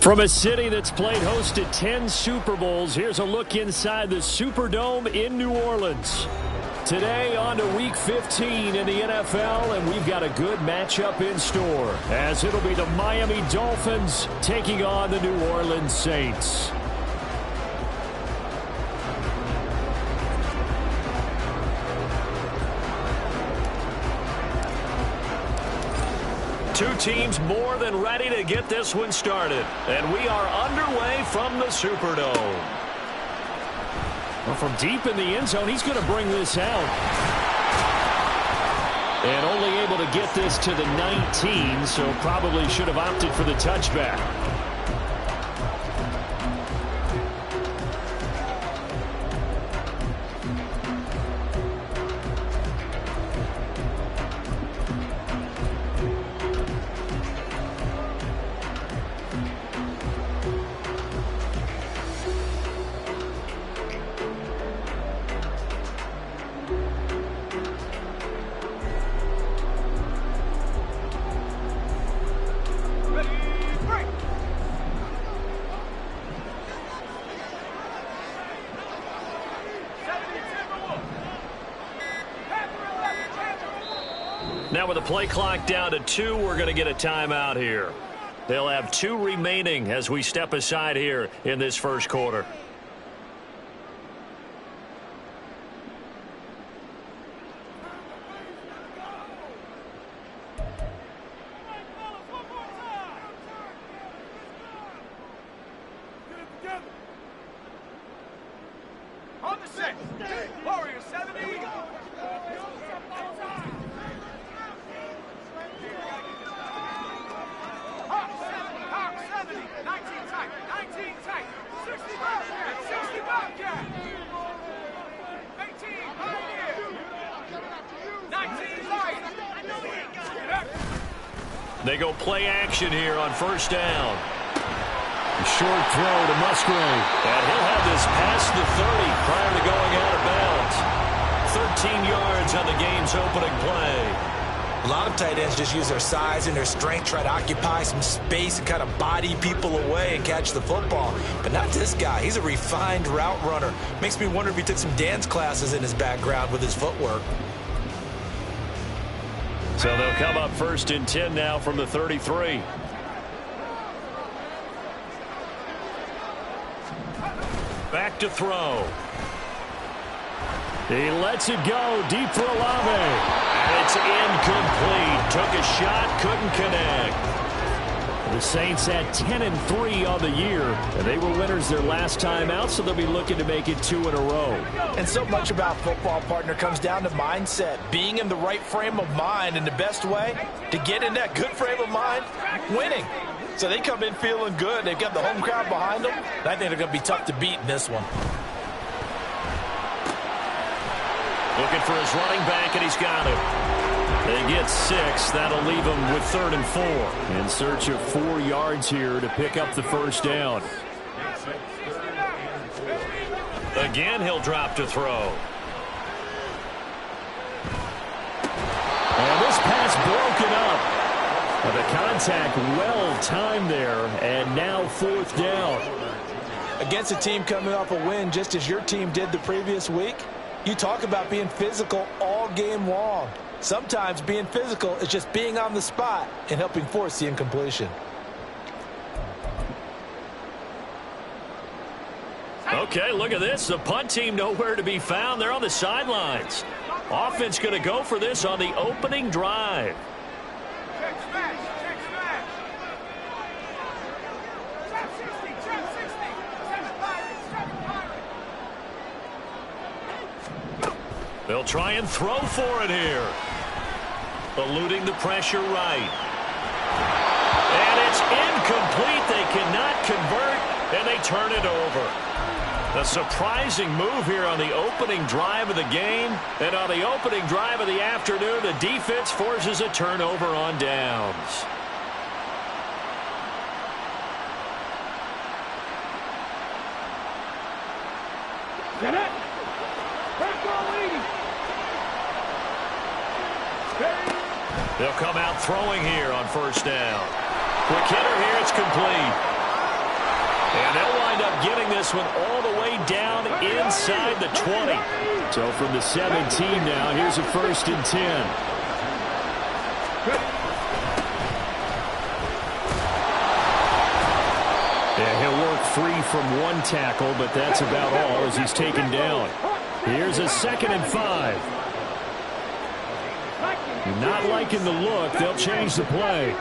From a city that's played host to 10 Super Bowls, here's a look inside the Superdome in New Orleans. Today on to Week 15 in the NFL, and we've got a good matchup in store, as it'll be the Miami Dolphins taking on the New Orleans Saints. Two teams more than ready to get this one started. And we are underway from the Superdome. Well, from deep in the end zone, he's going to bring this out. And only able to get this to the 19, so probably should have opted for the touchback. Now with the play clock down to 2, we're going to get a timeout here. They'll have 2 remaining as we step aside here in this first quarter. On the 6. Warriors 70. They go play action here on first down. A short throw to Musgrave. And he'll have this past the 30 prior to going out of bounds. 13 yards on the game's opening play. A lot of tight ends just use their size and their strength, try to occupy some space and kind of body people away and catch the football. But not this guy. He's a refined route runner. Makes me wonder if he took some dance classes in his background with his footwork. So they'll come up first and 10 now from the 33. Back to throw. He lets it go deep for Olave. And it's incomplete. Took a shot, couldn't connect. The Saints had 10-3 on the year, and they were winners their last time out, so they'll be looking to make it 2 in a row. And so much about football, partner, comes down to mindset. Being in the right frame of mind, and the best way to get in that good frame of mind, winning. So they come in feeling good. They've got the home crowd behind them. And I think they're going to be tough to beat in this one. Looking for his running back, and he's got him. They get 6. That'll leave them with 3rd and 4. In search of 4 yards here to pick up the first down. Again, he'll drop to throw. And this pass broken up. But the contact well timed there, and now 4th down. Against a team coming off a win just as your team did the previous week, you talk about being physical all game long. Sometimes being physical is just being on the spot and helping force the incompletion. Okay, look at this. The punt team nowhere to be found. They're on the sidelines. Offense going to go for this on the opening drive. They'll try and throw for it here. Eluding the pressure right. And it's incomplete. They cannot convert, and they turn it over. A surprising move here on the opening drive of the game. And on the opening drive of the afternoon, the defense forces a turnover on downs. Get it. They'll come out throwing here on first down. Quick hitter here, it's complete. this one all the way down inside the 20. So from the 17 now, here's a 1st and 10. Yeah, he'll work free from one tackle, but that's about all as he's taken down. Here's a 2nd and 5. Not liking the look. They'll change the play.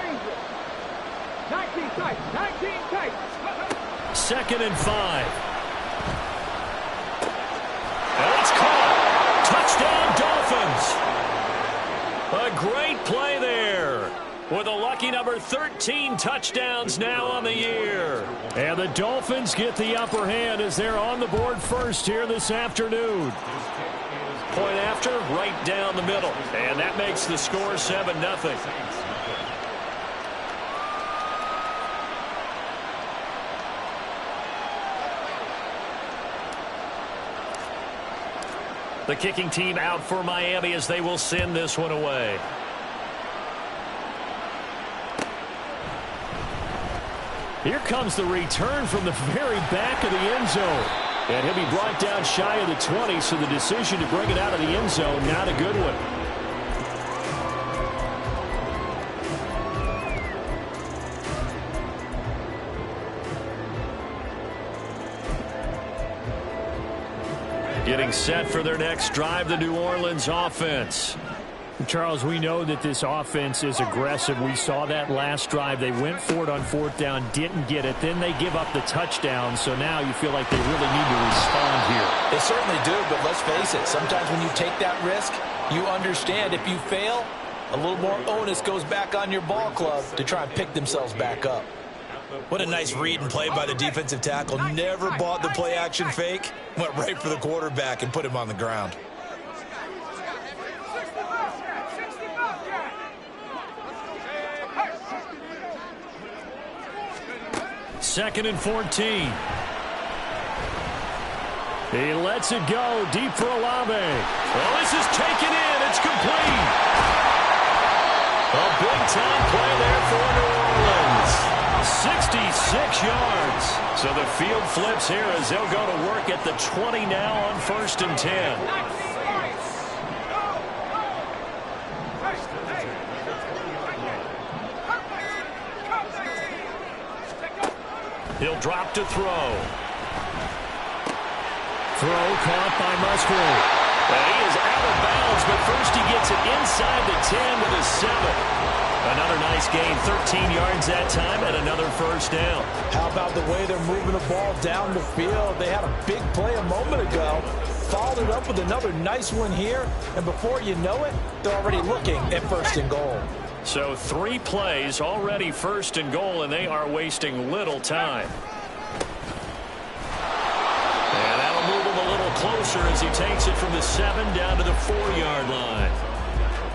2nd and 5. And it's caught. Touchdown, Dolphins. A great play there. With a lucky number 13 touchdowns now on the year. And the Dolphins get the upper hand as they're on the board first here this afternoon. Point after, right down the middle. And that makes the score 7-0. The kicking team out for Miami as they will send this one away. Here comes the return from the very back of the end zone. And he'll be brought down shy of the 20, so the decision to bring it out of the end zone, not a good one. Getting set for their next drive, the New Orleans offense. Charles, we know that this offense is aggressive. We saw that last drive. They went for it on 4th down, didn't get it. Then they give up the touchdown, so now you feel like they really need to respond here. They certainly do, but let's face it, sometimes when you take that risk, you understand if you fail, a little more onus goes back on your ball club to try and pick themselves back up. What a nice read and play by the defensive tackle. Never bought the play-action fake. Went right for the quarterback and put him on the ground. 2nd and 14. He lets it go deep for Olave. Well, this is taken in. It's complete. A big-time play there for New Orleans. 66 yards. So the field flips here as they'll go to work at the 20 now on 1st and 10. He'll drop to throw. Throw caught by Musgrave. And he is out of bounds, but first he gets it inside the 10 with a 7. Another nice gain, 13 yards that time, and another 1st down. How about the way they're moving the ball down the field? They had a big play a moment ago. Followed it up with another nice one here, and before you know it, they're already looking at 1st and goal. So 3 plays, already 1st and goal, and they are wasting little time. And that'll move him a little closer as he takes it from the 7 down to the 4-yard line.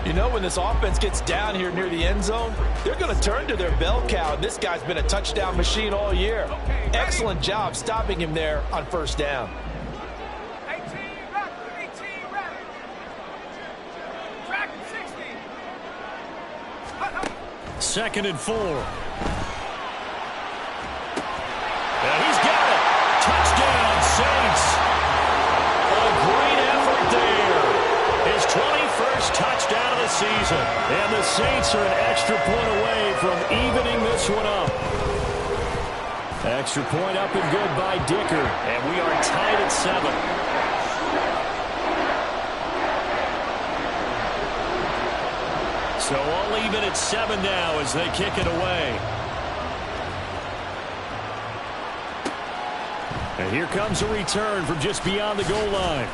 You know, when this offense gets down here near the end zone, they're going to turn to their bell cow, and this guy's been a touchdown machine all year. Excellent job stopping him there on 1st down. 2nd and 4. And he's got it. Touchdown, Saints. A great effort there. His 21st touchdown of the season. And the Saints are an extra point away from evening this one up. Extra point up and good by Dicker. And we are tied at 7. So all even at 7 now as they kick it away. And here comes a return from just beyond the goal line.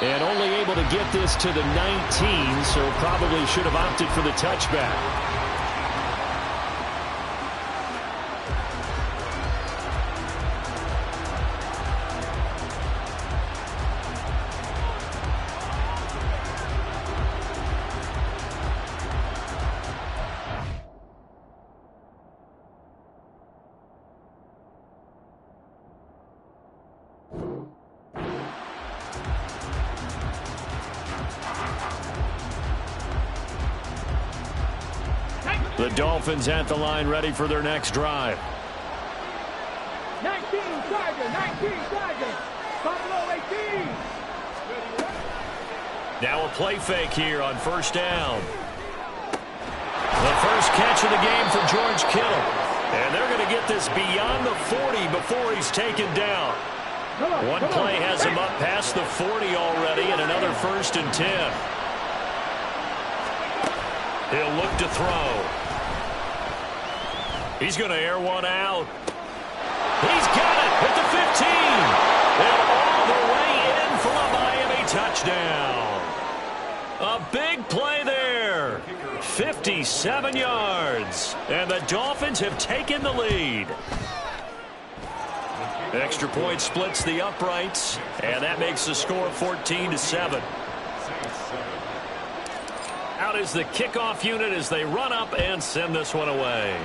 And only able to get this to the 19, so probably should have opted for the touchback. The Dolphins at the line ready for their next drive. 19. Tiger, 19 Tiger. Buffalo 18. Now a play fake here on first down. The first catch of the game for George Kittle. And they're going to get this beyond the 40 before he's taken down. One play has him up past the 40 already, and another 1st and 10. He'll look to throw. He's going to air one out. He's got it at the 15. And all the way in for a Miami touchdown. A big play there. 57 yards. And the Dolphins have taken the lead. Extra point splits the uprights, and that makes the score 14-7. Out is the kickoff unit as they run up and send this one away.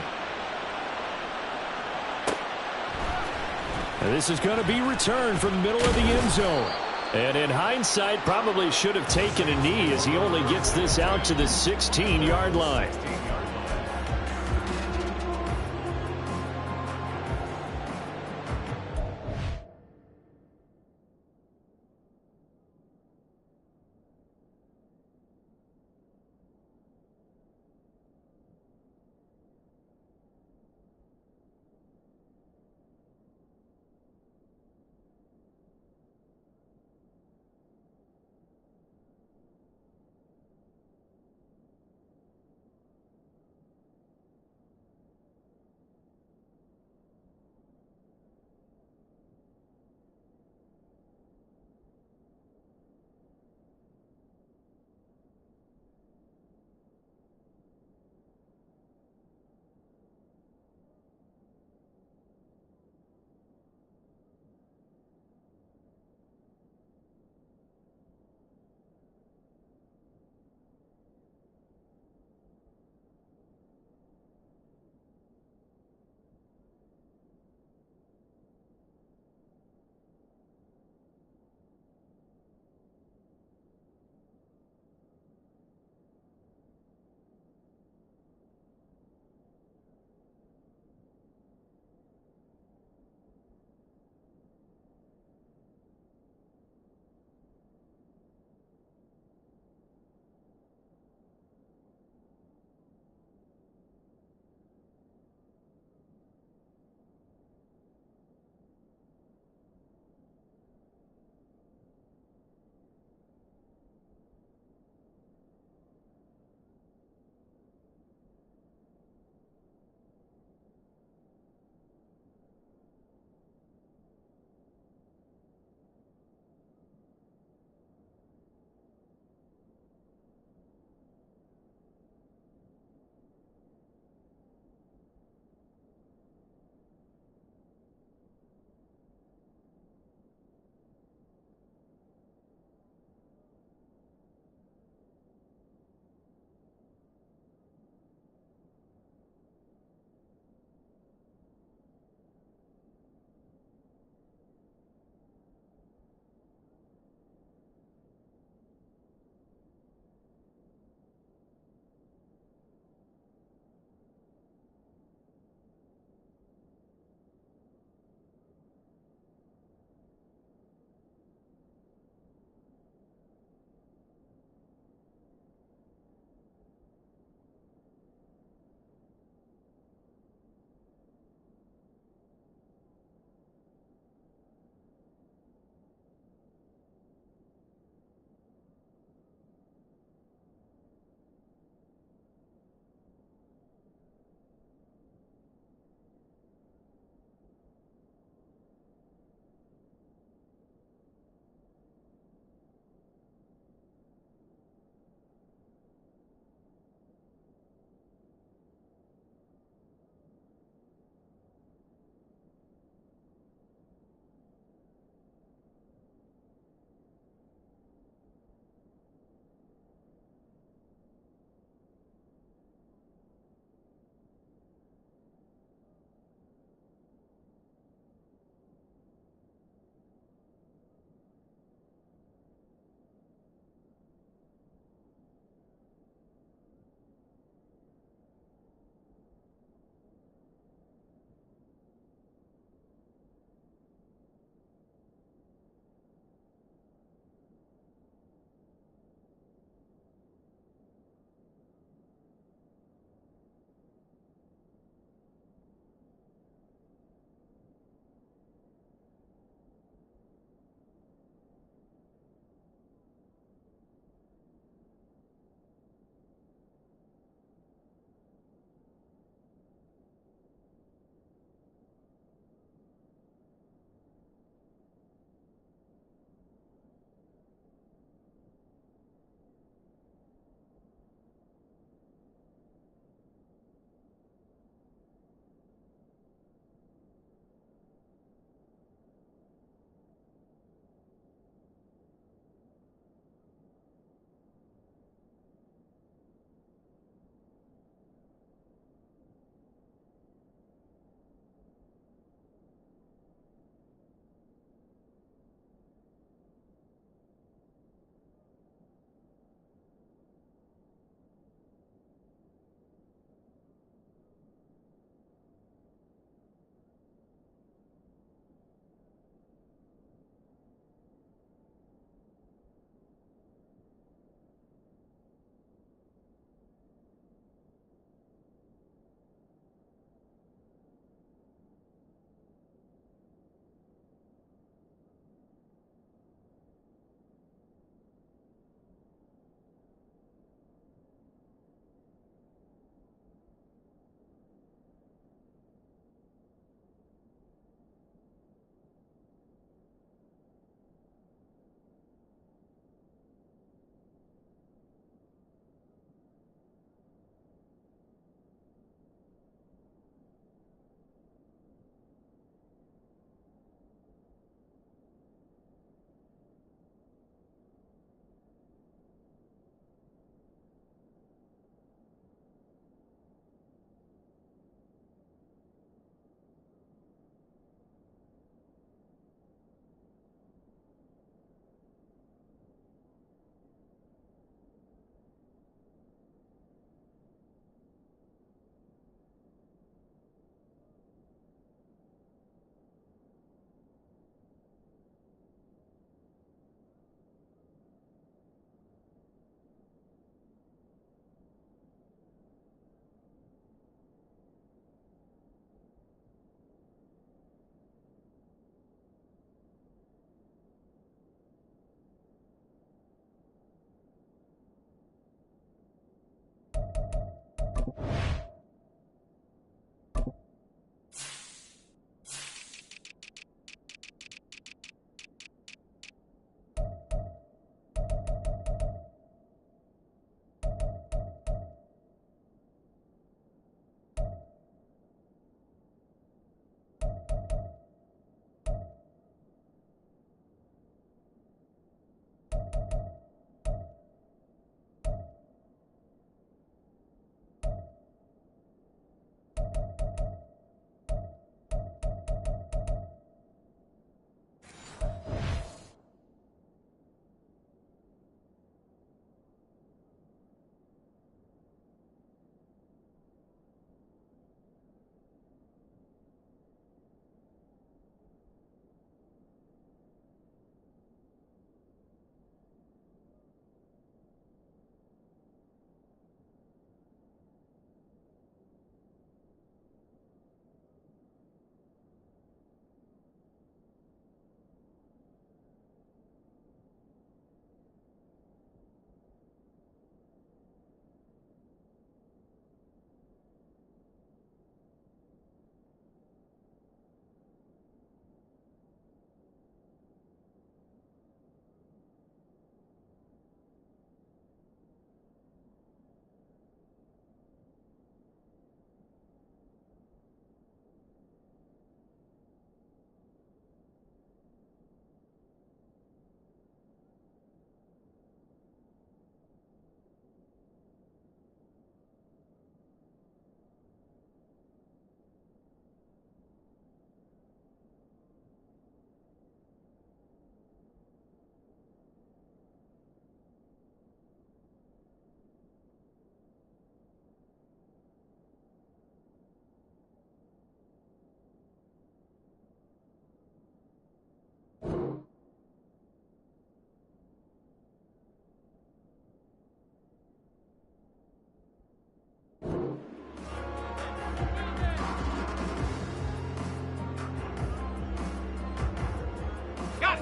And this is going to be returned from the middle of the end zone. And in hindsight, probably should have taken a knee as he only gets this out to the 16-yard line.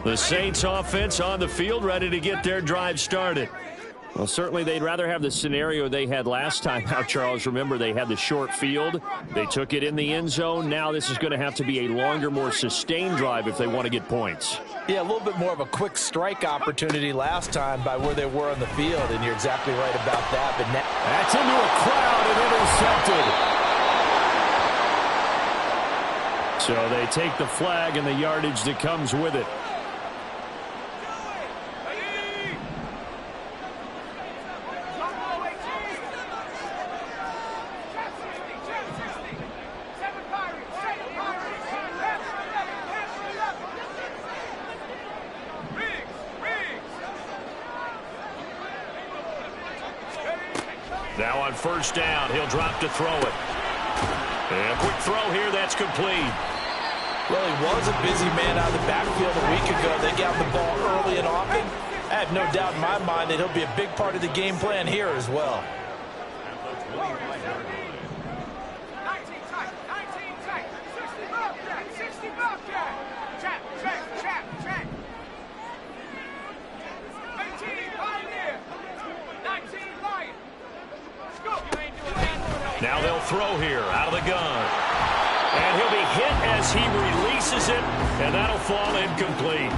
The Saints offense on the field, ready to get their drive started. Well, certainly they'd rather have the scenario they had last time out, Charles. Remember, they had the short field. They took it in the end zone. Now this is going to have to be a longer, more sustained drive if they want to get points. Yeah, a little bit more of a quick strike opportunity last time by where they were on the field, and you're exactly right about that. But that's into a crowd and intercepted. So they take the flag and the yardage that comes with it. Now on first down, he'll drop to throw it. And quick throw here, that's complete. Well, he was a busy man out of the backfield a week ago. They got the ball early and often. I have no doubt in my mind that he'll be a big part of the game plan here as well. 19 tight, 19 tight, 60 Bobcat, 60 Bobcat. Check, check, check, check. 18 Pioneer, 19 Lion. Now they'll throw here out of the gun. And he'll be hit as he releases it, and that'll fall incomplete.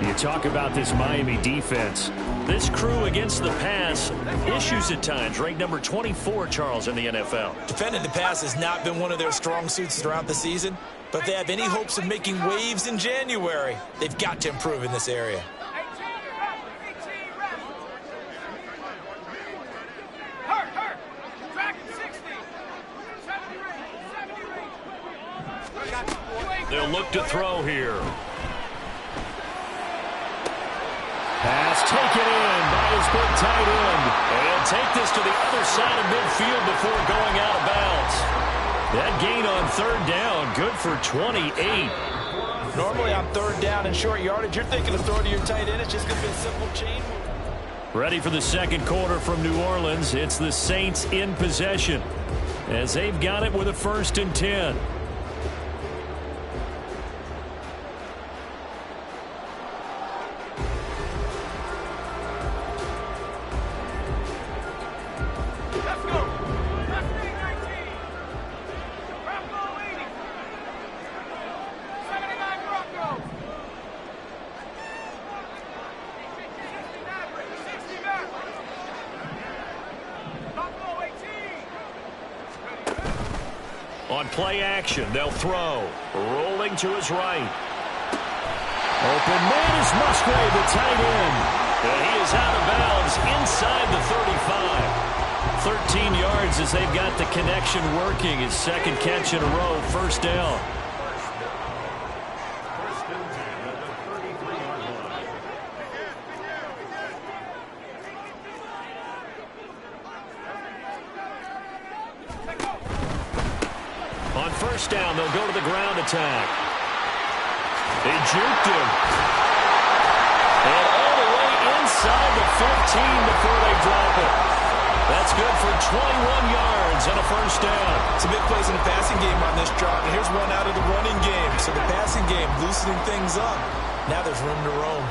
You talk about this Miami defense. This crew against the pass, issues at times, ranked number 24, Charles, in the NFL. Defending the pass has not been one of their strong suits throughout the season, but if they have any hopes of making waves in January, they've got to improve in this area. They'll look to throw here. Pass taken in by his big tight end. And he'll take this to the other side of midfield before going out of bounds. That gain on third down, good for 28. Normally on third down and short yardage, you're thinking of throwing to your tight end. It's just going to be a simple chain. Ready for the second quarter from New Orleans. It's the Saints in possession as they've got it with a 1st and 10. On play action, they'll throw. Rolling to his right. Open man is Musgrave, the tight end. And he is out of bounds inside the 35. 13 yards as they've got the connection working. His second catch in a row, 1st down. On first down, they'll go to the ground attack. They juked him. And all the way inside the 15 before they drop it. That's good for 21 yards and a 1st down. It's a big plays in the passing game on this drive. And here's one out of the running game. So the passing game loosening things up. Now there's room to roam.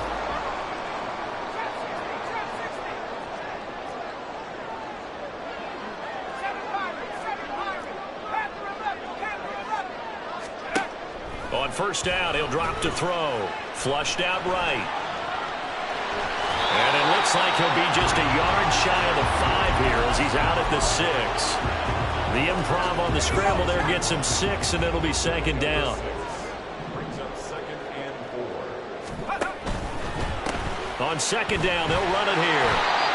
On first down, he'll drop to throw. Flushed out right. And it looks like he'll be just a yard shy of the 5 here as he's out at the 6. The improv on the scramble there gets him 6, and it'll be 2nd down. On 2nd down, they'll run it here.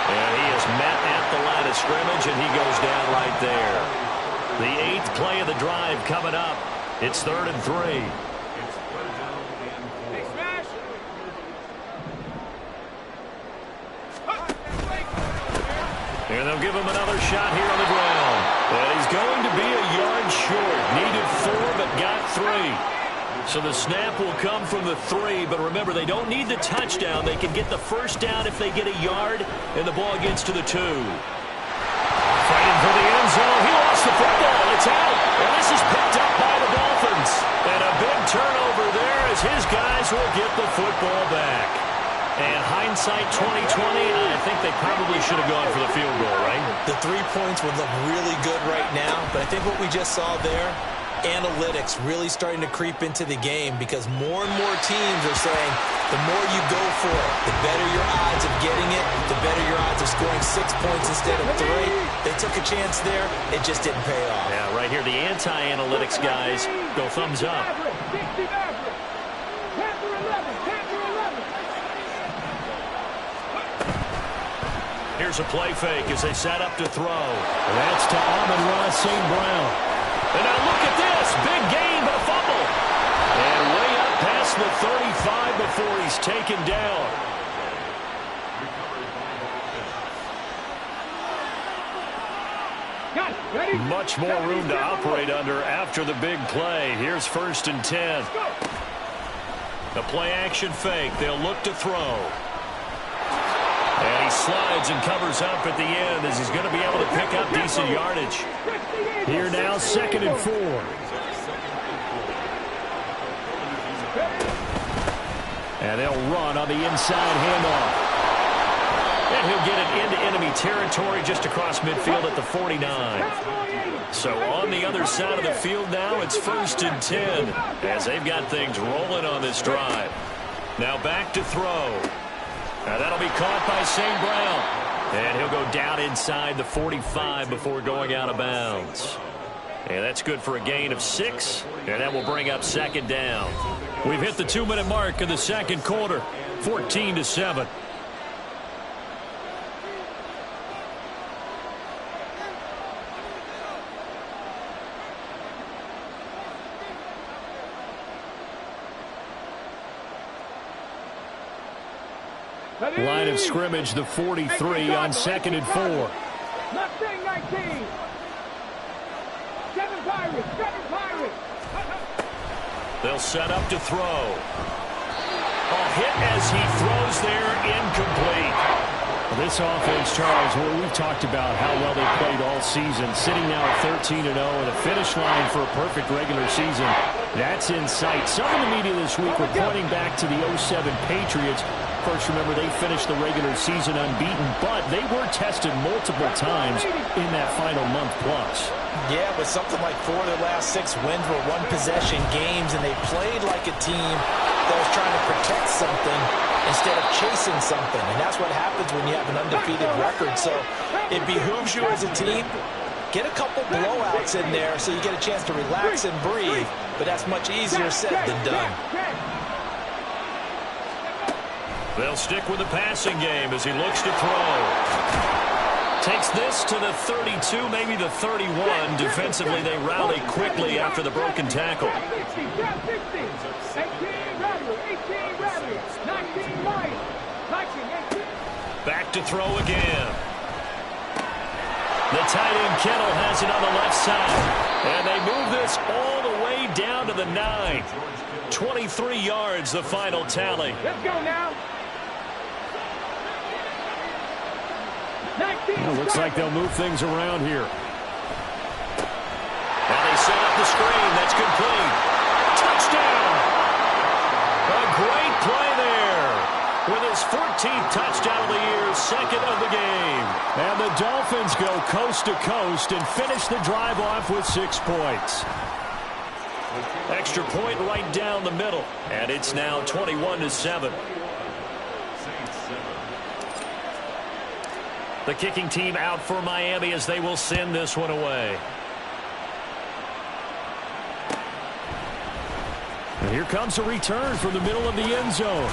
And he is met at the line of scrimmage, and he goes down right there. The 8th play of the drive coming up. It's 3rd and 3. And they'll give him another shot here on the ground. And he's going to be a yard short. Needed 4, but got 3. So the snap will come from the 3, but remember, they don't need the touchdown. They can get the 1st down if they get a yard, and the ball gets to the 2. Fighting for the end zone. He lost the football. It's out. And this is picked up by the Dolphins. And a big turnover there as his guys Eagles will get the football back. And hindsight 2020, I think they probably should have gone for the field goal, right? The 3 points would look really good right now, but I think what we just saw there, analytics really starting to creep into the game because more and more teams are saying the more you go for it, the better your odds of getting it, the better your odds of scoring 6 points instead of 3. They took a chance there. It just didn't pay off. Yeah, right here, the anti-analytics guys go thumbs up. Here's a play fake as they set up to throw. That's to Amon-Ra St. Brown. And now look at this. Big gain, but a fumble. And way up past the 35 before he's taken down. Much more room to operate under after the big play. Here's 1st and 10. The play action fake. They'll look to throw. And he slides and covers up at the end as he's going to be able to pick up decent yardage. Here now, 2nd and 4. And they'll run on the inside handoff. And he'll get it into enemy territory just across midfield at the 49. So on the other side of the field now, it's 1st and 10 as they've got things rolling on this drive. Now back to throw. Now that'll be caught by St. Brown. And he'll go down inside the 45 before going out of bounds. And that's good for a gain of 6. And that will bring up 2nd down. We've hit the 2-minute mark in the 2nd quarter. 14-7. Line of scrimmage, the 43 on 2nd and 4. Mustang 19. 7 Pirates. They'll set up to throw. A hit as he throws there, incomplete. This offense, Charles, well, we've talked about how well they played all season, sitting now at 13-0 and a finish line for a perfect regular season. That's in sight. Some in the media this week were pointing back to the 07 Patriots. First, remember, they finished the regular season unbeaten, but they were tested multiple times in that final month plus. Yeah, but something like 4 of their last 6 wins were one-possession games, and they played like a team that was trying to protect something instead of chasing something. And that's what happens when you have an undefeated record. So it behooves you as a team, get a couple blowouts in there so you get a chance to relax and breathe, but that's much easier said than done. They'll stick with the passing game as he looks to throw. Takes this to the 32, maybe the 31. Defensively, they rally quickly after the broken tackle. Back to throw again. The tight end Kittle has it on the left side. And they move this all the way down to the 9. 23 yards, the final tally. Let's go now. It looks like they'll move things around here. And they set up the screen. That's complete. Touchdown! A great play there. With his 14th touchdown of the year, 2nd of the game. And the Dolphins go coast to coast and finish the drive off with 6 points. Extra point right down the middle. And it's now 21-7. The kicking team out for Miami as they will send this one away. And here comes a return from the middle of the end zone.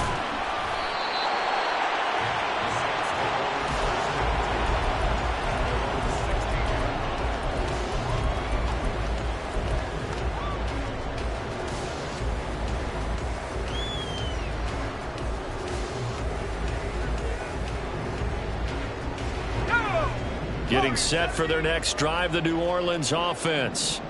Getting set for their next drive, the New Orleans offense.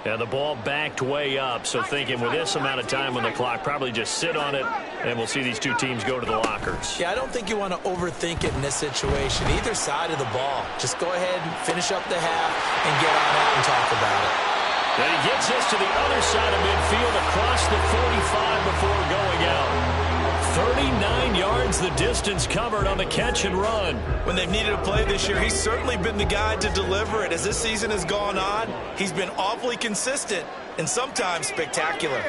And the ball backed way up, so thinking with this amount of time on the clock, probably just sit on it, and we'll see these two teams go to the lockers. Yeah, I don't think you want to overthink it in this situation. Either side of the ball. Just go ahead and finish up the half and get on out and talk about it. And he gets this to the other side of midfield across the 45 before going out. yards, the distance covered on the catch and run. When they've needed a play this year, he's certainly been the guy to deliver it. As this season has gone on, he's been awfully consistent and sometimes spectacular.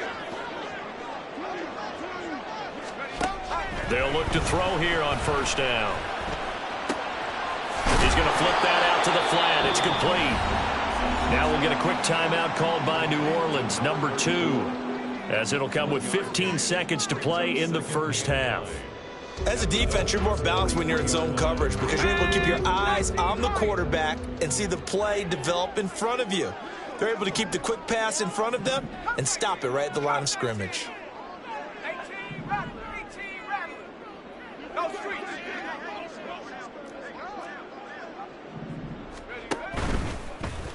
They'll look to throw here on first down. He's going to flip that out to the flat. It's complete. Now we'll get a quick timeout called by New Orleans, number 2, as it'll come with 15 seconds to play in the first half. As a defense, you're more balanced when you're in zone coverage because you're able to keep your eyes on the quarterback and see the play develop in front of you. They're able to keep the quick pass in front of them and stop it right at the line of scrimmage.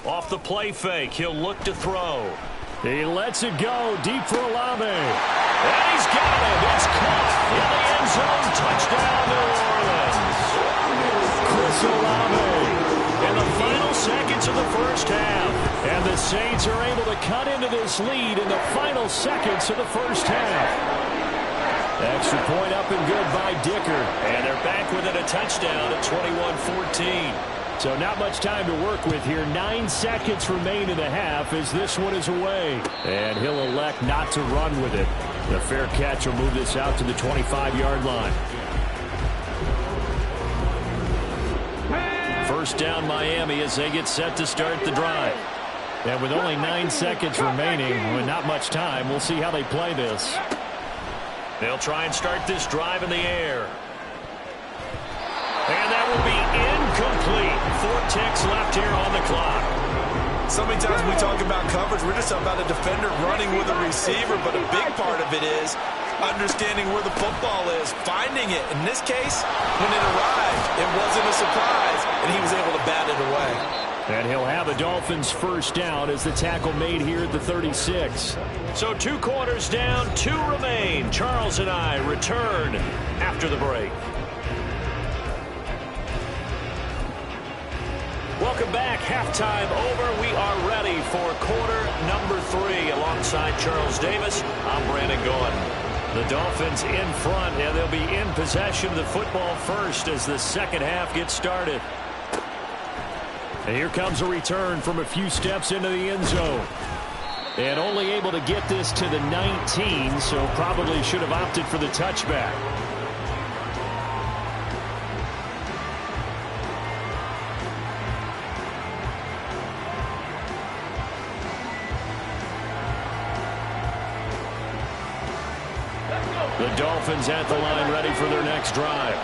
Off the play fake, he'll look to throw. He lets it go deep for Olave. And he's got him. It's caught in the end zone. Touchdown, New Orleans. Chris Olave in the final seconds of the first half. And the Saints are able to cut into this lead in the final seconds of the first half. Extra point up and good by Dicker. And they're back within a touchdown at 21-14. So not much time to work with here. 9 seconds remain in the half as this one is away. And he'll elect not to run with it. The fair catch will move this out to the 25-yard line. First down Miami as they get set to start the drive. And with only 9 seconds remaining, with not much time, we'll see how they play this. They'll try and start this drive in the air. And that will be incomplete. 4 ticks left here on the clock. So many times when we talk about coverage, we're just about a defender running with a receiver, but a big part of it is understanding where the football is, finding it. In this case, when it arrived, it wasn't a surprise, and he was able to bat it away. And he'll have the Dolphins first down as the tackle made here at the 36. So 2 quarters down, 2 remain. Charles and I return after the break. Welcome back. Halftime over. We are ready for quarter number 3. Alongside Charles Davis, I'm Brandon Gaudin. The Dolphins in front, and they'll be in possession of the football first as the second half gets started. And here comes a return from a few steps into the end zone. And only able to get this to the 19, so probably should have opted for the touchback. The Dolphins at the line ready for their next drive.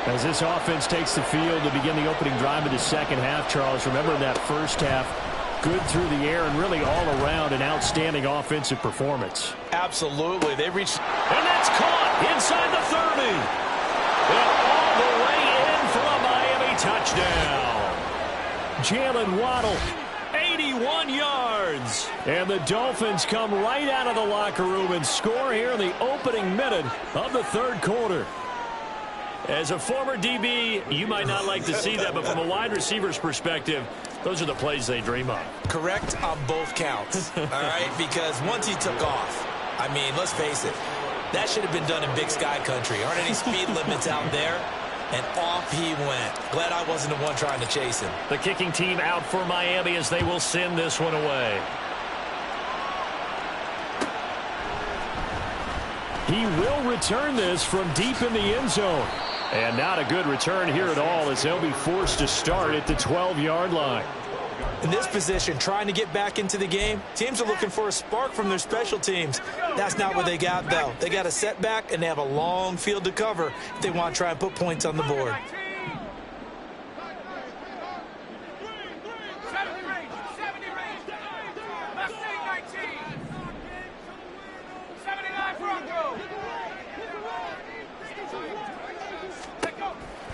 As this offense takes the field to begin the opening drive of the second half, Charles, remember that first half, good through the air and really all around an outstanding offensive performance. Absolutely. They reached. And that's caught inside the 30. And all the way in for a Miami touchdown. Jalen Waddle, 81 yards. And the Dolphins come right out of the locker room and score here in the opening minute of the third quarter. As a former DB, you might not like to see that, but from a wide receiver's perspective, those are the plays they dream of. Correct on both counts, all right? Because once he took off, I mean, let's face it, that should have been done in Big Sky country. Aren't any speed limits out there? And off he went. Glad I wasn't the one trying to chase him. The kicking team out for Miami as they will send this one away. He will return this from deep in the end zone. And not a good return here at all as they'll be forced to start at the 12-yard line. In this position, trying to get back into the game, teams are looking for a spark from their special teams. That's not what they got, though. They got a setback, and they have a long field to cover if they want to try and put points on the board.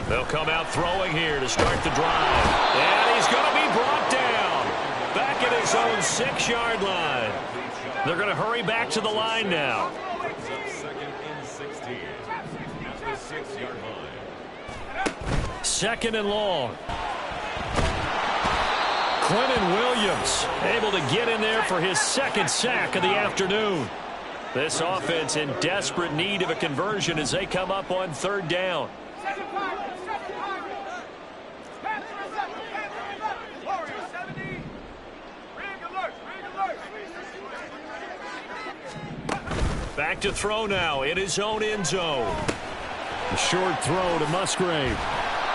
They'll come out throwing here to start the drive. And he's going to be brought down. Back at his own 6-yard line. They're going to hurry back to the line now. Second and long. Quentin Williams able to get in there for his second sack of the afternoon. This offense in desperate need of a conversion as they come up on third down. Back to throw now in his own end zone. A short throw to Musgrave.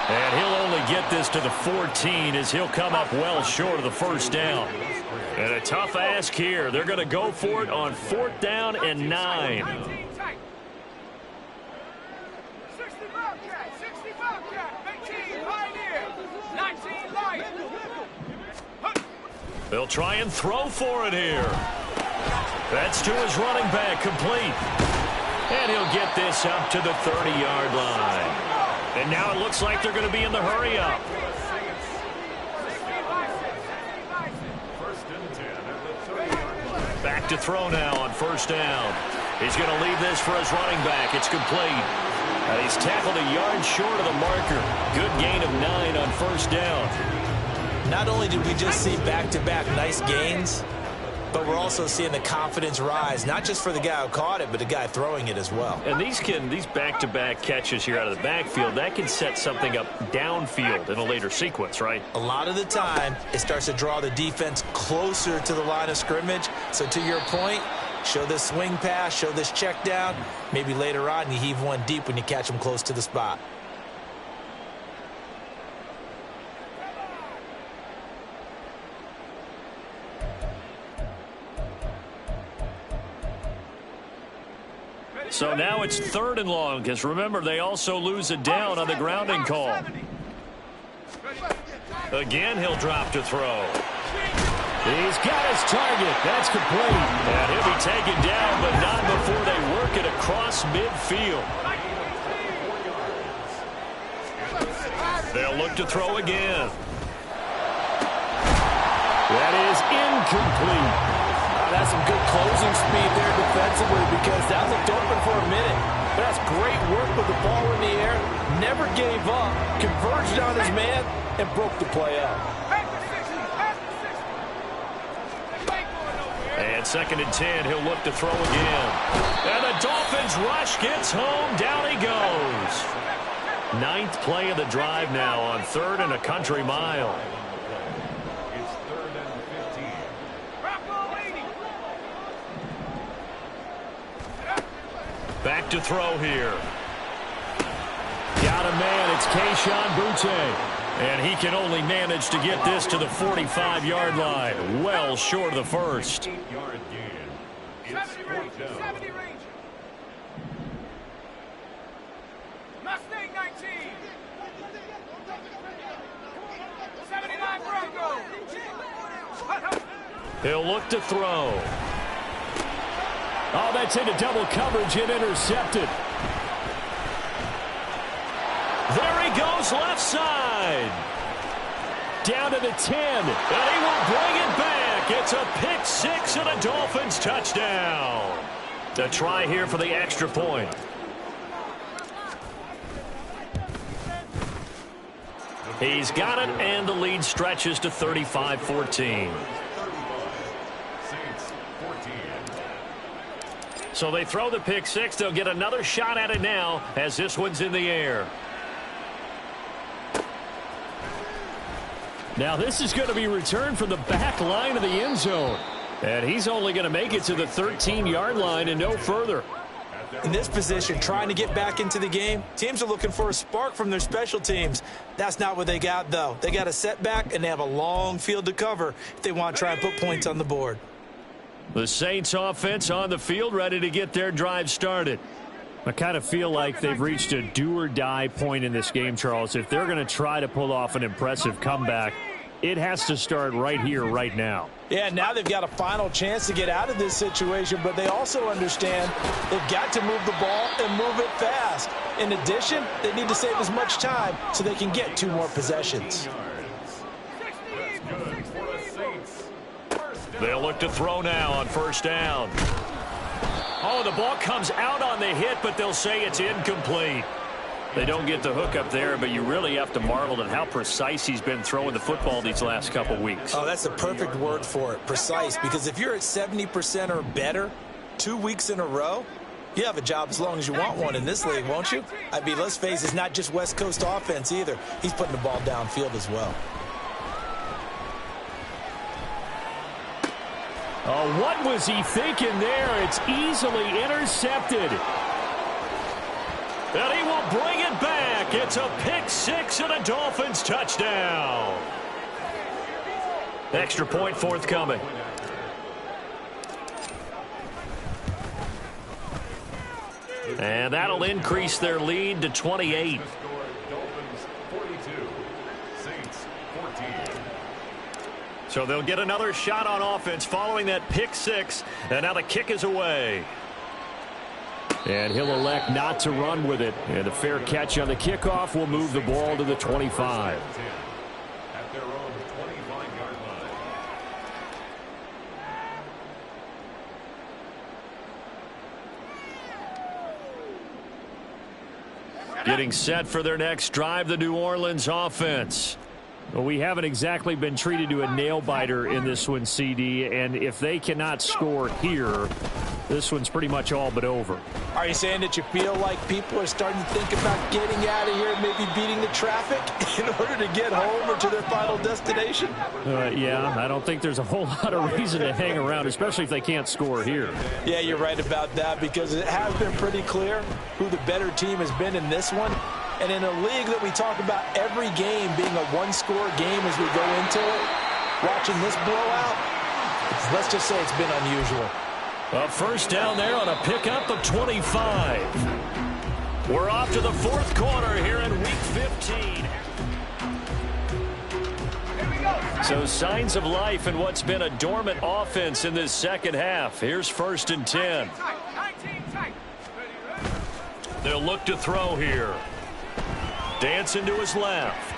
And he'll only get this to the 14 as he'll come up well short of the first down. And a tough ask here. They're going to go for it on 4th down and 9. 19 light. They'll try and throw for it here. That's to his running back, complete. And he'll get this up to the 30-yard line. And now it looks like they're going to be in the hurry-up. Back to throw now on first down. He's going to leave this for his running back. It's complete. And he's tackled a yard short of the marker. Good gain of 9 on first down. Not only did we just see back-to-back nice gains, but we're also seeing the confidence rise, not just for the guy who caught it, but the guy throwing it as well. And these back-to-back catches here out of the backfield, that can set something up downfield in a later sequence, right? A lot of the time, it starts to draw the defense closer to the line of scrimmage. So to your point, show this swing pass, show this check down. Maybe later on you heave one deep when you catch them close to the spot. So now it's 3rd and long, because remember, they also lose a down on the grounding call. Again, he'll drop to throw. He's got his target. That's complete. And he'll be taken down, but not before they work it across midfield. They'll look to throw again. That is incomplete. That's some good closing speed there defensively, because that looked open for a minute. But that's great work with the ball in the air. Never gave up, converged on his man, and broke the play up. And 2nd and 10, he'll look to throw again. And the Dolphins rush gets home. Down he goes. 9th play of the drive now on 3rd and a country mile. Back to throw here. Got a man. It's Kayshon Boutte. And he can only manage to get this to the 45-yard line. Well short of the first. 70 range. Mustang 19. 79 Bronco. He'll look to throw. Oh, that's into double coverage and intercepted. There he goes, left side. Down to the 10. And he will bring it back. It's a pick 6 and a Dolphins touchdown. The try here for the extra point. He's got it, and the lead stretches to 35-14. So they throw the pick 6. They'll get another shot at it now as this one's in the air. Now this is going to be returned from the back line of the end zone. And he's only going to make it to the 13-yard line and no further. In this position, trying to get back into the game, teams are looking for a spark from their special teams. That's not what they got, though. They got a setback, and they have a long field to cover if they want to try and put points on the board. The Saints offense on the field, ready to get their drive started. I kind of feel like they've reached a do-or-die point in this game, Charles. If they're going to try to pull off an impressive comeback, it has to start right here, right now. Yeah, now they've got a final chance to get out of this situation, but they also understand they've got to move the ball and move it fast. In addition, they need to save as much time so they can get 2 more possessions. They'll look to throw now on first down. Oh, the ball comes out on the hit, but they'll say it's incomplete. They don't get the hook up there, but you really have to marvel at how precise he's been throwing the football these last couple weeks. Oh, that's the perfect word for it, precise, because if you're at 70% or better, 2 weeks in a row? You have a job as long as you want one in this league, won't you? I mean, let's face it, it's not just West Coast offense either. He's putting the ball downfield as well. Oh, what was he thinking there? It's easily intercepted. And he will bring it back. It's a pick six and a Dolphins touchdown. Extra point forthcoming. And that'll increase their lead to 28. Dolphins 42, Saints 14. So they'll get another shot on offense following that pick six. And now the kick is away. And he'll elect not to run with it. And a fair catch on the kickoff will move the ball to the 25. At their own 25-yard line. Getting set for their next drive, the New Orleans offense. Well, we haven't exactly been treated to a nail-biter in this one, CD. And if they cannot score here, this one's pretty much all but over. Are you saying that you feel like people are starting to think about getting out of here and maybe beating the traffic in order to get home or to their final destination? Yeah, I don't think there's a whole lot of reason to hang around, especially if they can't score here. Yeah, you're right about that, because it has been pretty clear who the better team has been in this one. And in a league that we talk about every game being a one-score game as we go into it, watching this blowout, let's just say it's been unusual. A first down there on a pickup of 25. We're off to the fourth quarter here in Week 15. So signs of life in what's been a dormant offense in this second half. Here's 1st and 10. They'll look to throw here. Dancing to his left.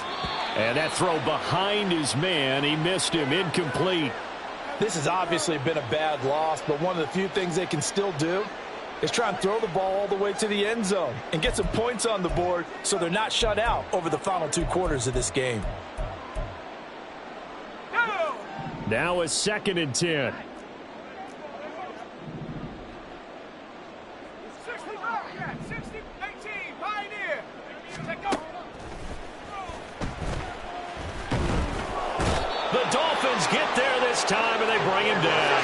And that throw behind his man. He missed him. Incomplete. This has obviously been a bad loss, but one of the few things they can still do is try and throw the ball all the way to the end zone and get some points on the board so they're not shut out over the final 2 quarters of this game. Now a 2nd and 10. The Dolphins get there this time, and they bring him down.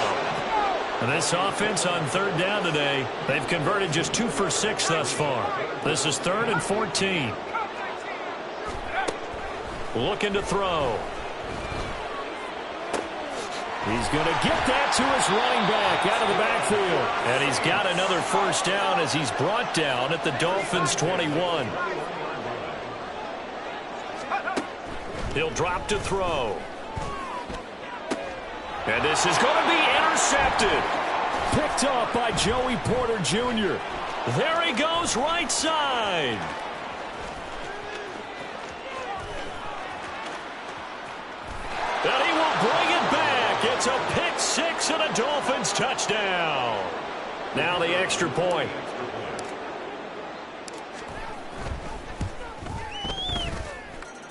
And this offense on 3rd down today, they've converted just 2 for 6 thus far. This is 3rd and 14. Looking to throw. He's going to get that to his running back out of the backfield. And he's got another first down as he's brought down at the Dolphins' 21. He'll drop to throw. And this is going to be intercepted. Picked off by Joey Porter Jr. There he goes, right side. And he will bring it back. It's a pick six and a Dolphins touchdown. Now the extra point.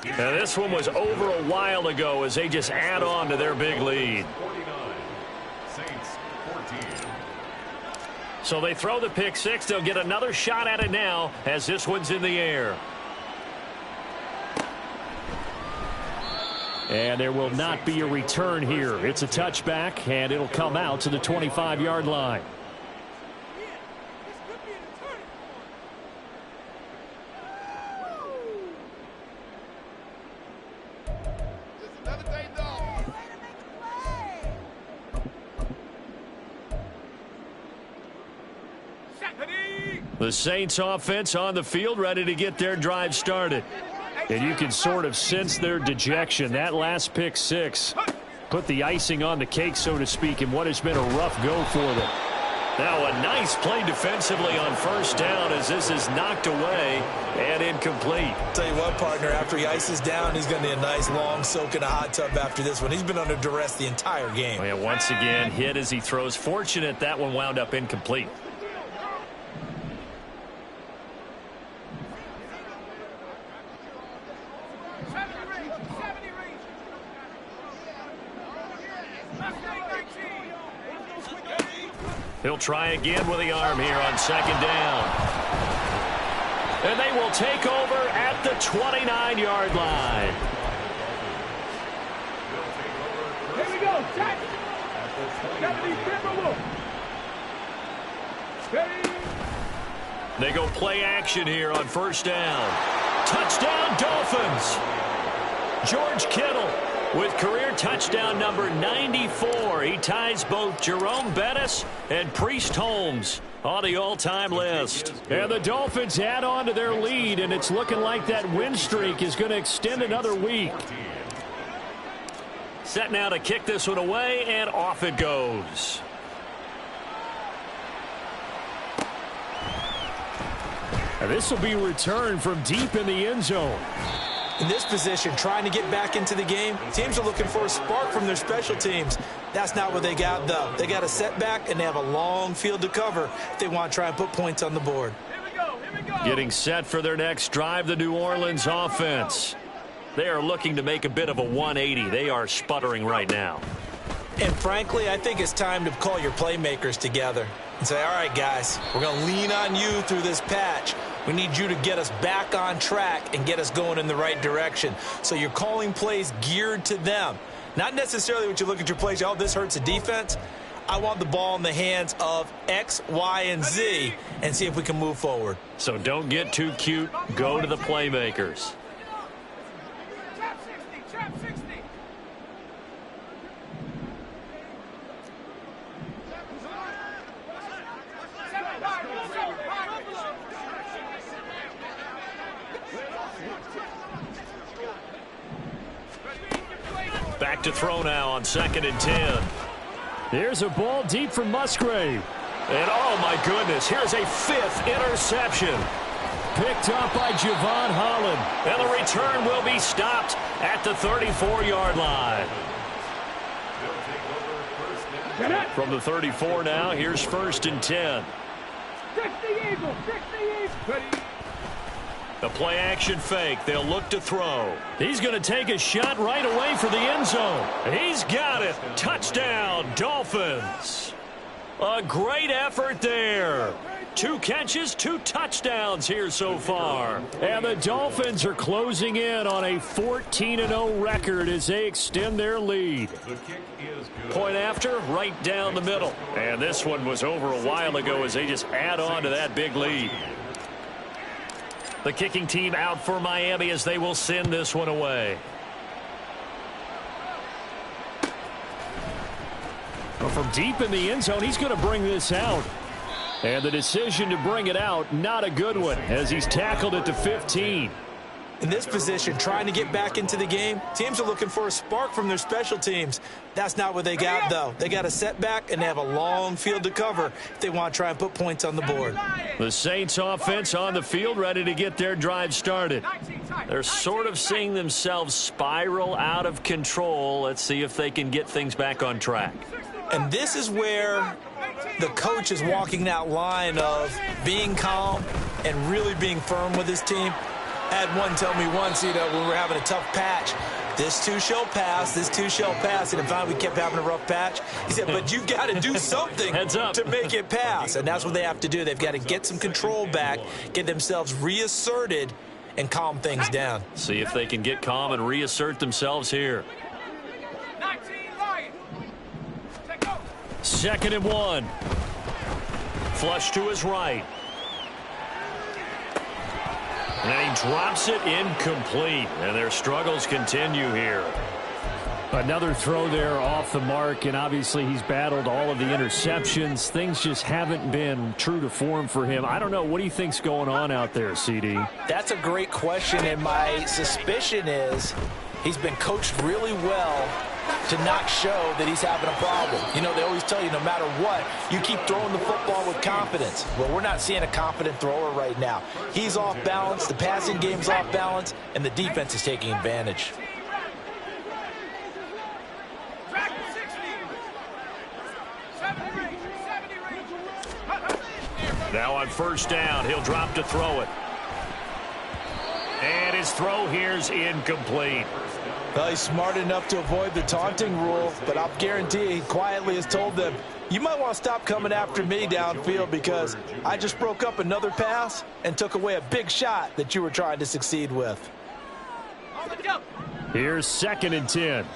And this one was over a while ago as they just add on to their big lead. 49, Saints 14. So they throw the pick six. They'll get another shot at it now as this one's in the air. And there will not be a return here. It's a touchback, and it'll come out to the 25-yard line. The Saints offense on the field, ready to get their drive started. And you can sort of sense their dejection. That last pick six put the icing on the cake, so to speak, in what has been a rough go for them. Now a nice play defensively on first down as this is knocked away and incomplete. Tell you what, partner, after he ices down, he's going to need a nice long soak in a hot tub after this one. He's been under duress the entire game. Oh, yeah, once again, hit as he throws. Fortunate that one wound up incomplete. He'll try again with the arm here on second down. And they will take over at the 29-yard line. Here we go. Check. 70, Timberwolves. They go play action here on first down. Touchdown, Dolphins. George Kittle with career touchdown number 94. He ties both Jerome Bettis and Priest Holmes on the all-time list. And the Dolphins add on to their lead, and it's looking like that win streak is going to extend another week. Set now to kick this one away, and off it goes. And this will be returned from deep in the end zone. In this position, trying to get back into the game, teams are looking for a spark from their special teams. That's not what they got, though. They got a setback, and they have a long field to cover if they want to try and put points on the board. Here we go. Here we go. Getting set for their next drive, the New Orleans offense. They are looking to make a bit of a 180. They are sputtering right now. And frankly, I think it's time to call your playmakers together and say, all right, guys, we're going to lean on you through this patch. We need you to get us back on track and get us going in the right direction. So you're calling plays geared to them. Not necessarily what you look at your plays, oh, this hurts the defense. I want the ball in the hands of X, Y, and Z and see if we can move forward. So don't get too cute. Go to the playmakers. Chap 60. Chap 60. Back to throw now on 2nd and 10. Here's a ball deep from Musgrave. And oh my goodness, here's a 5th interception. Picked up by Javon Holland. And the return will be stopped at the 34-yard line. From the 34 now, here's 1st and 10. 60 Eagles. 60 Eagles. The play action fake. They'll look to throw. He's going to take a shot right away for the end zone. He's got it. Touchdown, Dolphins. A great effort there. 2 catches, 2 touchdowns here so far. And the Dolphins are closing in on a 14-0 record as they extend their lead. The kick is good. Point after, right down the middle. And this one was over a while ago as they just add on to that big lead. The kicking team out for Miami as they will send this one away. Well, from deep in the end zone, he's going to bring this out. And the decision to bring it out, not a good one, as he's tackled at the 15. In this position, trying to get back into the game, teams are looking for a spark from their special teams. That's not what they got, though. They got a setback, and they have a long field to cover if they want to try and put points on the board. The Saints offense on the field, ready to get their drive started. They're sort of seeing themselves spiral out of control. Let's see if they can get things back on track. And this is where the coach is walking that line of being calm and really being firm with his team. I had one tell me once, when we were having a tough patch, this too shall pass, this too shall pass. And finally we kept having a rough patch. He said, but you got to do something Heads up. to make it pass. And that's what they have to do. They've got to get some control back, get themselves reasserted, and calm things down. See if they can get calm and reassert themselves here. 19 Lions. Take over. 2nd and 1. Flush to his right. And he drops it incomplete. And their struggles continue here. Another throw there off the mark, and obviously he's battled all of the interceptions. Things just haven't been true to form for him. I don't know. What do you think's going on out there, CD? That's a great question, and my suspicion is he's been coached really well to not show that he's having a problem. They always tell you no matter what, you keep throwing the football with confidence. Well, we're not seeing a confident thrower right now. He's off balance, the passing game's off balance, and the defense is taking advantage. Track 60. 70 range. 70 range. Now on first down, he'll drop to throw it. And his throw here's incomplete. Well, he's smart enough to avoid the taunting rule, but I'll guarantee he quietly has told them, you might want to stop coming after me downfield because I just broke up another pass and took away a big shot that you were trying to succeed with. Here's 2nd and 10.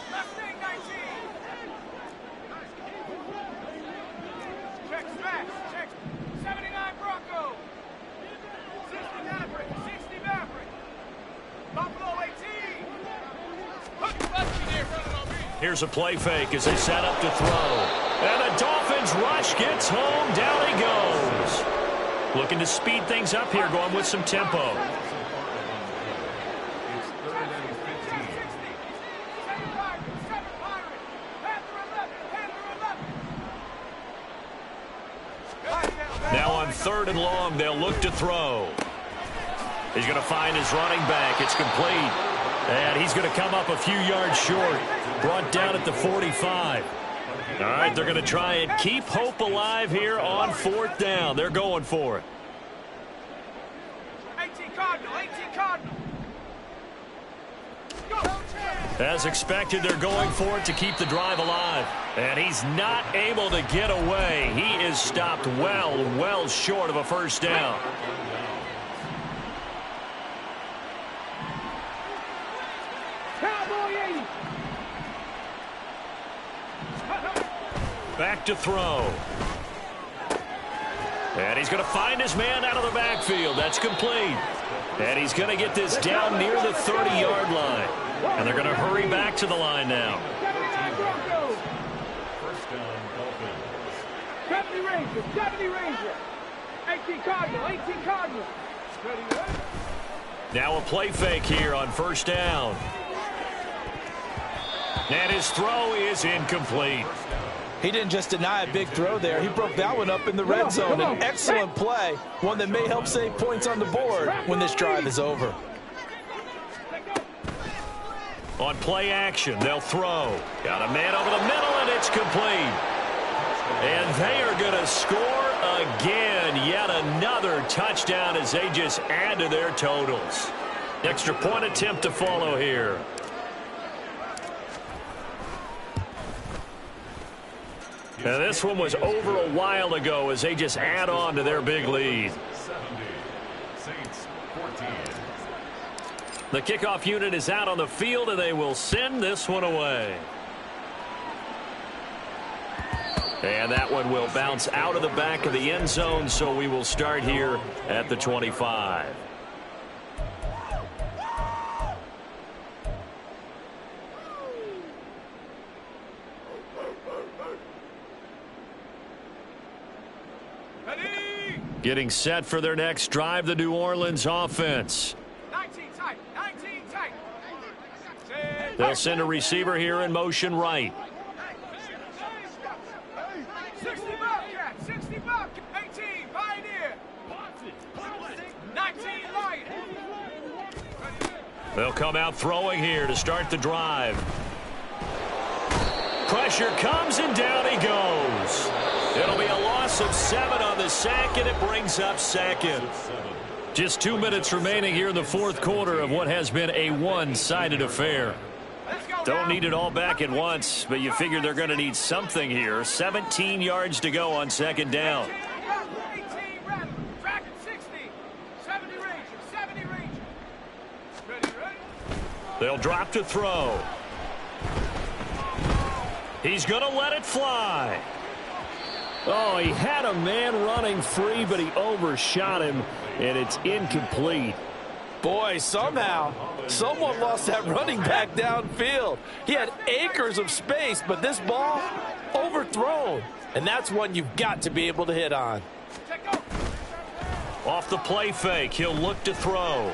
Check smash. Check 79 Bronco. 60 Maverick. 60 Maverick. Buffalo 18. Here's a play fake as they set up to throw. And the Dolphins rush gets home. Down he goes. Looking to speed things up here, going with some tempo. It's 3rd and 15. 7 Pirate. 7 Pirate. Panther 11. Panther 11. Now on 3rd and long, they'll look to throw. He's going to find his running back. It's complete. And he's going to come up a few yards short. Brought down at the 45. All right, they're going to try and keep hope alive here on 4th down. They're going for it. 18 Cardinal. 18 Cardinal. As expected, they're going for it to keep the drive alive. And he's not able to get away. He is stopped well short of a 1st down. Cowboy 80. Back to throw. And he's going to find his man out of the backfield. That's complete. And he's going to get this down near the 30-yard line. And they're going to hurry back to the line now. 1st down, Dolphins. 70 Ranger. 70 Ranger. 18 Cardinal. 18 Cardinal. Now a play fake here on 1st down. And his throw is incomplete. He didn't just deny a big throw there. He broke that one up in the red zone. An excellent play, one that may help save points on the board when this drive is over. On play action, they'll throw. Got a man over the middle, and it's complete. And they are going to score again. Yet another touchdown as they just add to their totals. Extra point attempt to follow here. Now this one was over a while ago as they just add on to their big lead. 70. Saints 14. The kickoff unit is out on the field, and they will send this one away. And that one will bounce out of the back of the end zone, so we will start here at the 25. Getting set for their next drive, the New Orleans offense. 19 tight. 19 tight. They'll send a receiver here in motion right. 60 Bobcat. 60 Bobcat. 18 Pioneer. 19 Lion. They'll come out throwing here to start the drive. Pressure comes, and down he goes. It'll be a loss of 7 on the sack, and it brings up 2nd. Just 2 minutes remaining here in the 4th quarter of what has been a one-sided affair. Don't need it all back at once, but you figure they're going to need something here. 17 yards to go on 2nd down. 18 Rattler. Dragon 60. 70 Ranger. 70 Ranger. Ready. They'll drop to throw. He's going to let it fly. Oh, he had a man running free, but he overshot him, and it's incomplete. Boy, somehow, someone lost that running back downfield. He had acres of space, but this ball, overthrown. And that's one you've got to be able to hit on. Off the play fake, he'll look to throw.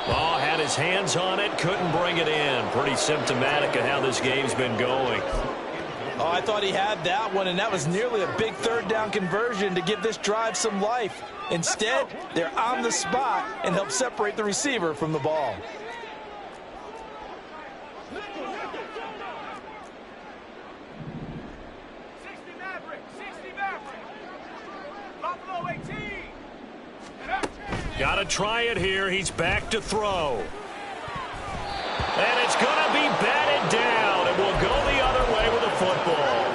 Oh, had his hands on it, couldn't bring it in. Pretty symptomatic of how this game's been going. Oh, I thought he had that one, and that was nearly a big 3rd down conversion to give this drive some life. Instead, they're on the spot and help separate the receiver from the ball. Got to try it here. He's back to throw. And it's going to be batted down, and we'll go the other way with the football.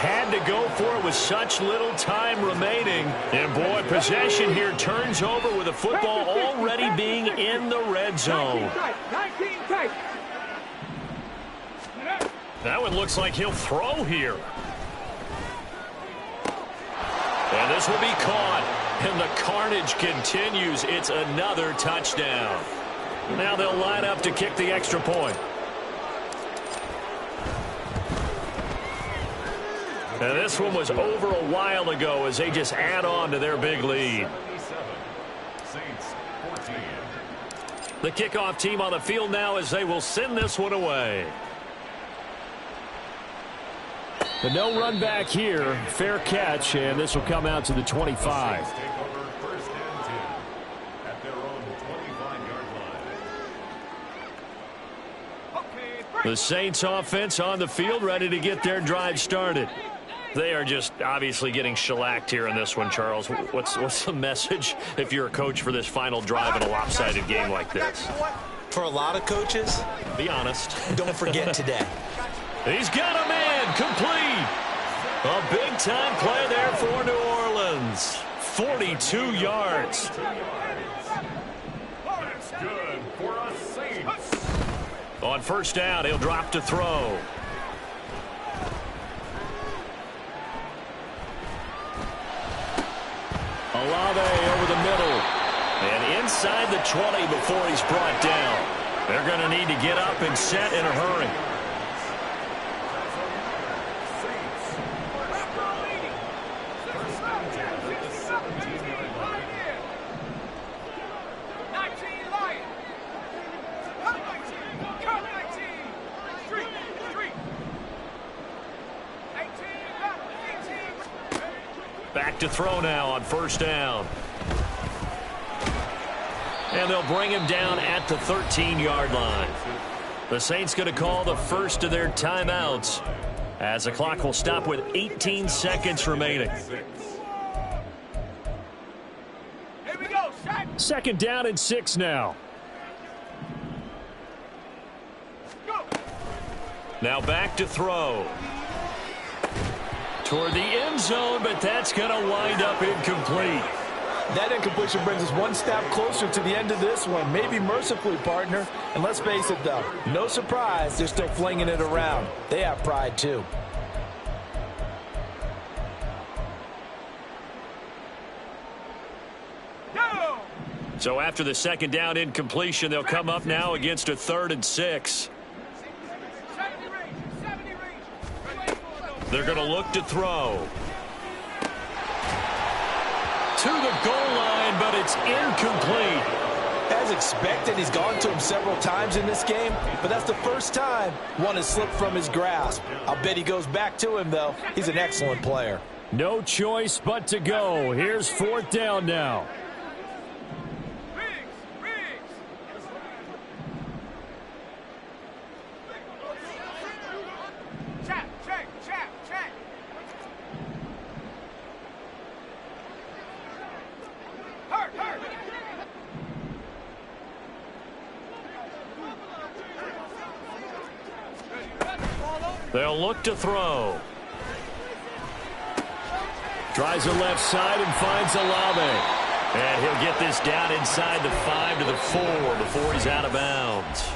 had to go for it with such little time remaining. And, boy, possession here turns over with the football already being in the red zone. 19 tight. That one looks like he'll throw here. And this will be caught. And the carnage continues. It's another touchdown. Now they'll line up to kick the extra point. And this one was over a while ago as they just add on to their big lead. Saints 14. The kickoff team on the field now as they will send this one away. The no run back here. Fair catch, and this will come out to the 25. Saints take over 1st and 10 at their own 25-yard line. Okay, break. The Saints offense on the field ready to get their drive started. They are just obviously getting shellacked here in this one, Charles. What's the message if you're a coach for this final drive in a lopsided game like this? For a lot of coaches, Be honest. don't forget today. He's got a man complete. A big-time play there for New Orleans. 42 yards. That's good for a Saints. On 1st down, he'll drop to throw. Olave over the middle. And inside the 20 before he's brought down. They're going to need to get up and set in a hurry. Back to throw now on 1st down. And they'll bring him down at the 13-yard line. The Saints going to call the first of their timeouts as the clock will stop with 18 seconds remaining. Here we go, shot. 2nd down and 6 now. Go. Now back to throw. Toward the end zone, but that's going to wind up incomplete. That incompletion brings us one step closer to the end of this one. Maybe mercifully, partner. And let's face it, though, no surprise, they're still flinging it around. They have pride, too. Go. So after the 2nd down incompletion, they'll come up now against a 3rd and 6. 70 range. They're going to look to throw. To the goal line, but it's incomplete. As expected, he's gone to him several times in this game, but that's the first time one has slipped from his grasp. I'll bet he goes back to him, though. He's an excellent player. No choice but to go. Here's 4th down now. Riggs. Check. Hurt. They'll look to throw. Tries the left side and finds Olave. And he'll get this down inside the 5 to the 4 before he's out of bounds.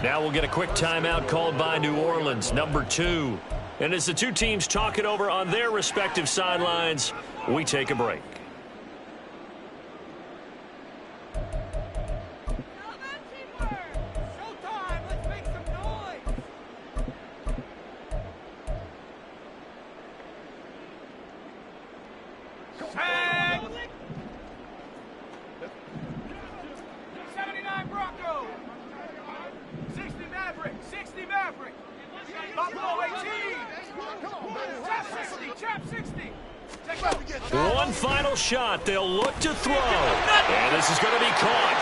Now we'll get a quick timeout called by New Orleans, number 2. And as the two teams talk it over on their respective sidelines, we take a break. One final shot. They'll look to throw. And this is going to be caught.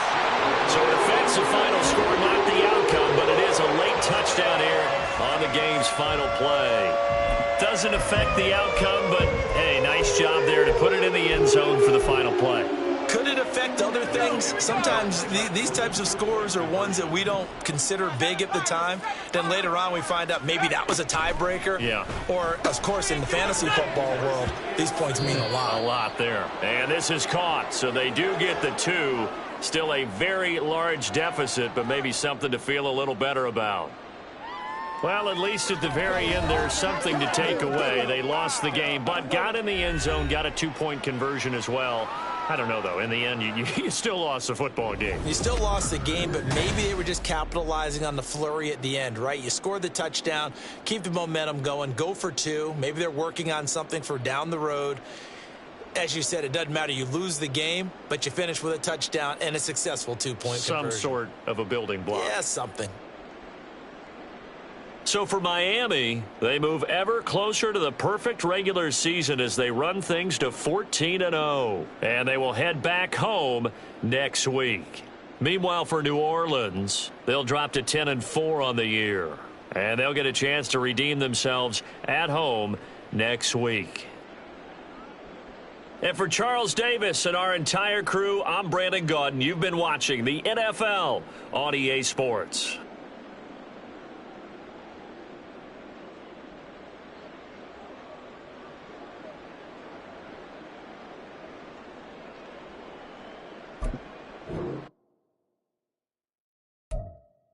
So defensive final score, not the outcome, but it is a late touchdown here on the game's final play. Doesn't affect the outcome, but, hey, nice job there to put it in the end zone for the final play. Could it affect other things. Sometimes these types of scores are ones that we don't consider big at the time. Then later on we find out maybe that was a tiebreaker. Yeah. Or, of course, in the fantasy football world, these points mean a lot. A lot there. And this is caught, so they do get the 2. Still a very large deficit, but maybe something to feel a little better about. Well, at least at the very end, there's something to take away. They lost the game, but got in the end zone, got a 2-point conversion as well. I don't know, though. In the end, you still lost the football game. You still lost the game, but maybe they were just capitalizing on the flurry at the end, right? You scored the touchdown, keep the momentum going, go for 2. Maybe they're working on something for down the road. As you said, it doesn't matter. You lose the game, but you finish with a touchdown and a successful 2-point conversion. Some sort of a building block. Yeah, something. So for Miami, they move ever closer to the perfect regular season as they run things to 14-0. And they will head back home next week. Meanwhile, for New Orleans, they'll drop to 10-4 on the year. And they'll get a chance to redeem themselves at home next week. And for Charles Davis and our entire crew, I'm Brandon Gaudin. You've been watching the NFL on EA Sports.